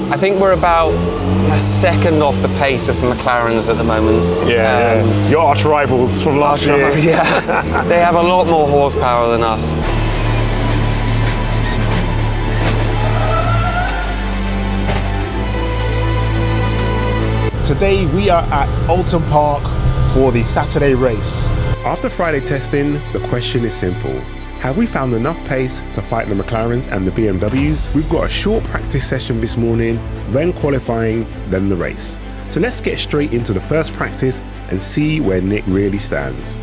I think we're about a second off the pace of the McLarens at the moment. Yeah, your arch rivals from last year. Yeah, they have a lot more horsepower than us. Today we are at Oulton Park for the Saturday race. After Friday testing, the question is simple. Have we found enough pace to fight the McLarens and the BMWs? We've got a short practice session this morning, then qualifying, then the race. So let's get straight into the first practice and see where Nick really stands.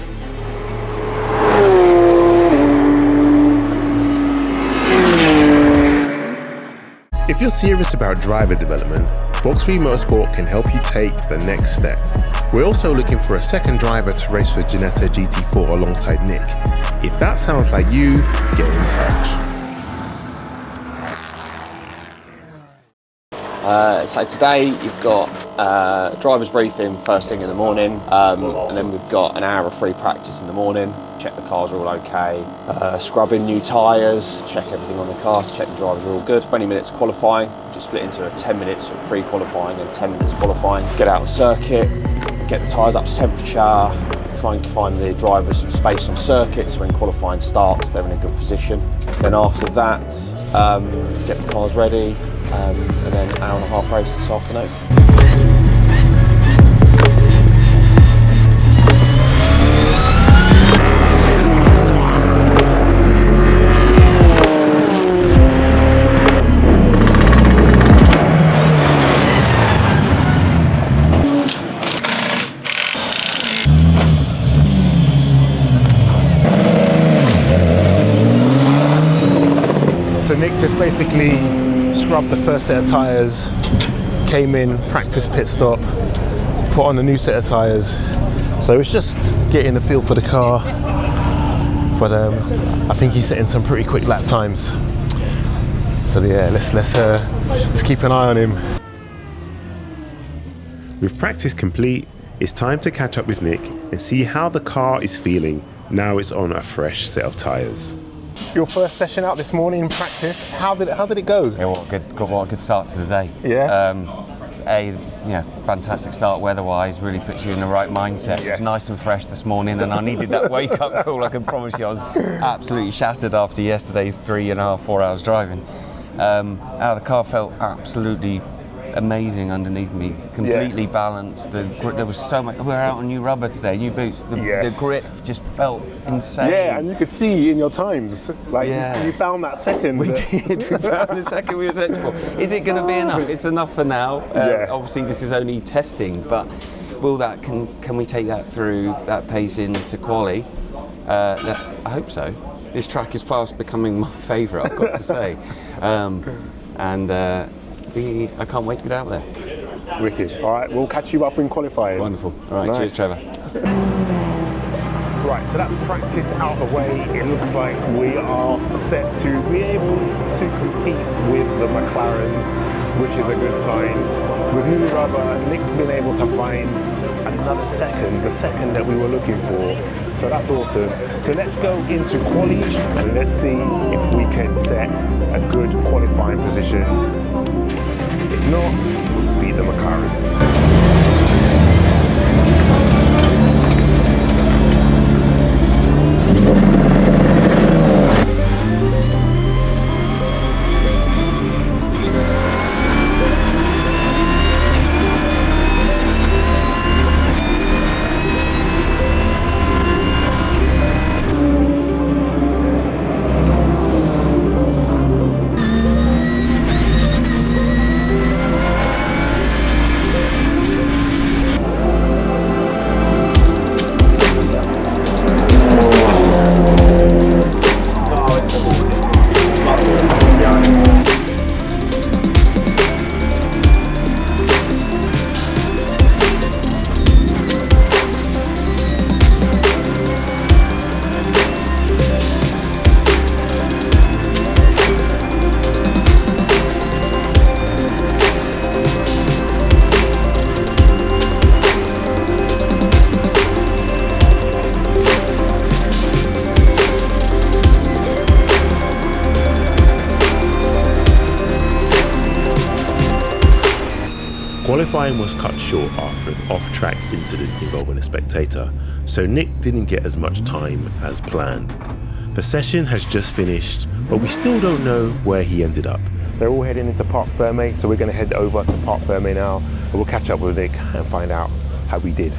If you're serious about driver development, Box 3 Motorsport can help you take the next step. We're also looking for a second driver to race for Ginetta GT4 alongside Nick. If that sounds like you, get in touch. So today you've got driver's briefing first thing in the morning, and then we've got an hour of free practice in the morning. Check the cars are all okay, scrubbing new tyres, check everything on the car, check the drivers are all good. 20 minutes qualifying, just split into 10 minutes of pre-qualifying and 10 minutes qualifying. Get out on circuit, get the tyres up to temperature, try and find the drivers some space on circuit so when qualifying starts they're in a good position. Then after that, get the cars ready, and then an hour and a half race this afternoon. So Nick just basically scrubbed the first set of tyres, came in, practice pit stop, put on a new set of tyres. So it's just getting a feel for the car. But I think he's setting some pretty quick lap times. So yeah, let's keep an eye on him. With practice complete, it's time to catch up with Nick and see how the car is feeling now it's on a fresh set of tyres. Your first session out this morning in practice, how did it go? Yeah, what a good start to the day. Yeah. Fantastic start weather-wise, really puts you in the right mindset. Yes. It was nice and fresh this morning, and I needed that wake-up call. I can promise you, I was absolutely shattered after yesterday's 3.5, 4 hours driving. The car felt absolutely amazing underneath me, completely balanced. There was so much. We're out on new rubber today, new boots. The grip just felt insane. Yeah, and you could see in your times, you found that second. We did. We found the second we were searching for. Is it going to be enough? It's enough for now. Obviously, this is only testing, but can we take that through that pace into quali? I hope so. This track is fast becoming my favourite, I've got to say. I can't wait to get out there. Wicked. All right, we'll catch you up in qualifying. Wonderful. All right, nice. Cheers, Trevor. Right, so that's practice out of the way. It looks like we are set to be able to compete with the McLarens, which is a good sign. With new rubber, Nick's been able to find another second, the second that we were looking for. So that's awesome. So let's go into quali and let's see if we can set a good qualifying position. If not, beat the McLarens. Qualifying was cut short after an off-track incident involving a spectator, so Nick didn't get as much time as planned. The session has just finished, but we still don't know where he ended up. They're all heading into Park Ferme, so we're going to head over to Park Ferme now, and we'll catch up with Nick and find out how we did.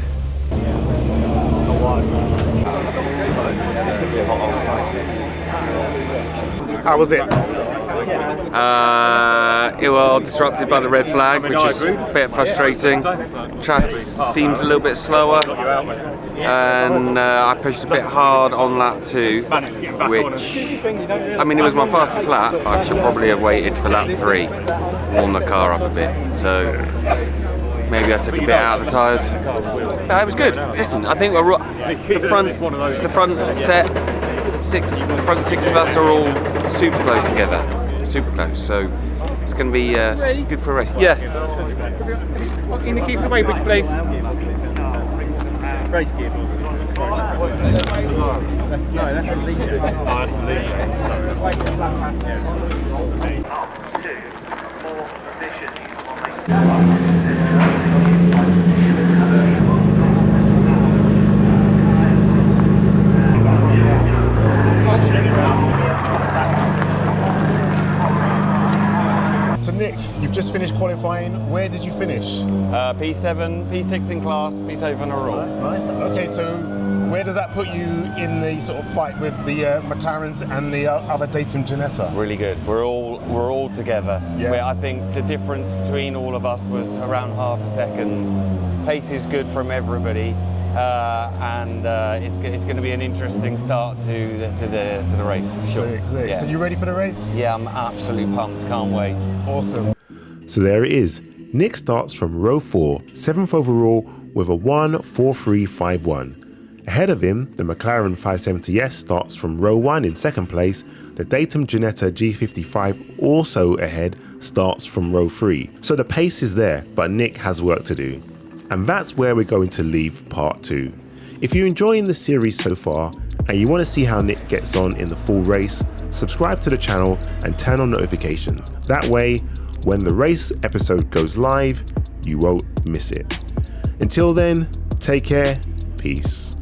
How was it? Well, disrupted by the red flag, which is a bit frustrating. Track seems a little bit slower, and I pushed a bit hard on lap 2, which, I mean, it was my fastest lap. I should probably have waited for lap 3, warm the car up a bit. So maybe I took a bit out of the tyres. It was good. Listen, I think the front six of us are all super close together. Super close, so it's going to be it's good for a race. Yes. Can you keep away, would you please? Race gear. That's the lead. Oh, that's the lead. Sorry. Up, 2, 4 positions. So Nick, you've just finished qualifying. Where did you finish? P7, P6 in class, P7 overall. Nice. Okay, so where does that put you in the sort of fight with the McLarens and the other Datum Ginetta? Really good. We're all together. Yeah. I think the difference between all of us was around half a second. Pace is good from everybody, and it's going to be an interesting start to the race. For sure. Sick. Yeah. So you ready for the race? Yeah, I'm absolutely pumped. Can't wait. Awesome. So there it is. Nick starts from row 4, 7th overall, with a 1:43.51. Ahead of him, the McLaren 570S starts from row 1 in 2nd place. The Datum Ginetta G55, also ahead, starts from row 3. So the pace is there, but Nick has work to do. And that's where we're going to leave part 2. If you're enjoying the series so far, and you want to see how Nick gets on in the full race, subscribe to the channel and turn on notifications. That way, when the race episode goes live, you won't miss it. Until then, take care, peace.